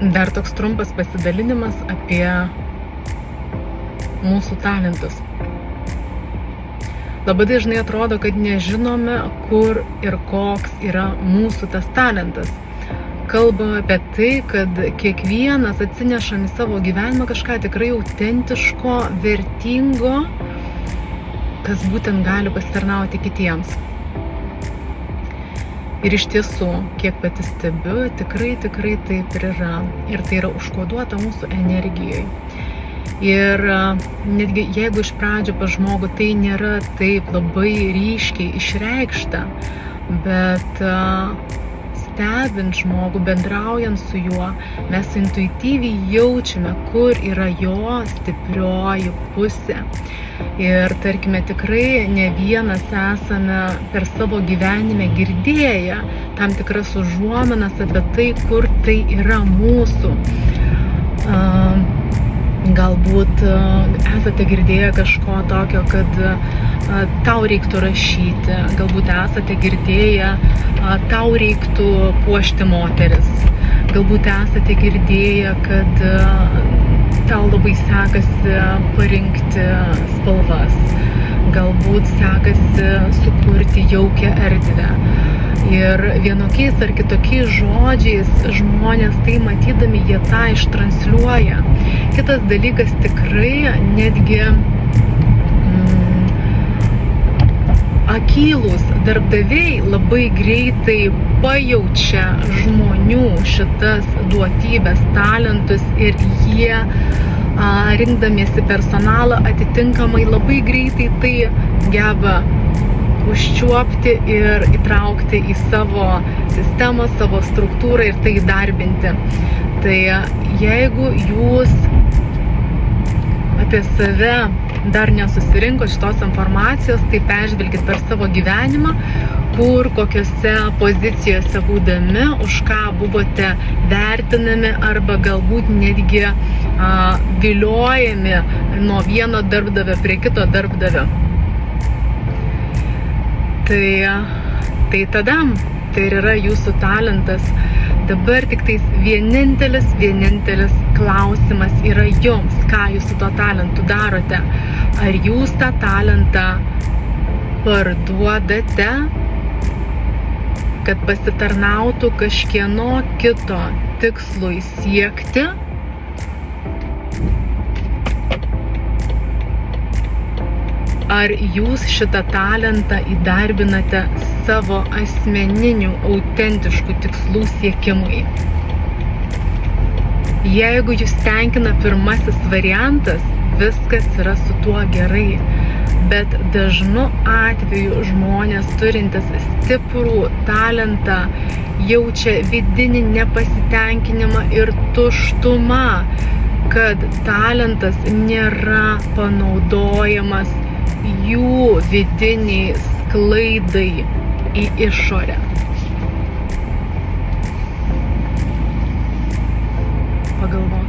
Dar toks trumpas pasidalinimas apie mūsų talentus. Labai dažnai atrodo, kad nežinome, kur ir koks yra mūsų tas talentas. Kalbame apie tai, kad kiekvienas atsinešam į savo gyvenimą kažką tikrai autentiško, vertingo, kas būtent gali pasitarnauti kitiems. Ir iš tiesų, kiek pati stebiu, tikrai taip ir yra. Ir tai yra užkoduota mūsų energijoje. Ir netgi jeigu iš pradžių pas žmogų tai nėra taip labai ryškiai išreikšta, bet stebint žmogų, bendraujant su juo, mes intuityviai jaučiame, kur yra jo stiprioji pusė. Ir tarkime, tikrai ne vienas esame per savo gyvenime girdėję tam tikras užuominas apie tai, kur tai yra mūsų. Galbūt esate girdėję kažko tokio, kad tau reiktų rašyti, galbūt esate girdėję, tau reiktų puošti moteris, galbūt esate girdėję, kad tau labai sekasi parinkti spalvas, galbūt sekasi sukurti jaukią erdvę. Ir vienokiais ar kitokiais žodžiais žmonės tai matydami, jie tą ištransliuoja. Kitas dalykas, tikrai netgi akylūs darbdaviai labai greitai pajaučia žmonių šitas duotybės, talentus ir jie rinkdamiesi personalą atitinkamai labai greitai tai geba užčiuopti ir įtraukti į savo sistemą, savo struktūrą ir tai įdarbinti. Tai jeigu jūs apie save dar nesusirinkot šitos informacijos, tai peržvelkit per savo gyvenimą, kur, kokiose pozicijose būdami, už ką buvote vertinami arba galbūt netgi viliojami nuo vieno darbdavio prie kito darbdavio. Tai tada, tai ir yra jūsų talentas. Dabar tik tais vienintelis klausimas yra jums, ką jūs su tuo talentu darote. Ar jūs tą talentą parduodate, kad pasitarnautų kažkieno kito tikslui siekti? Ar jūs šitą talentą įdarbinate savo asmeninių, autentiškų tikslų siekimui? Jeigu jūs tenkina pirmasis variantas, viskas yra su tuo gerai. Bet dažnu atveju žmonės turintys stiprų talentą jaučia vidinį nepasitenkinimą ir tuštumą, kad talentas nėra panaudojamas jų vidiniai sklaidai į išorę. Pagalvokite.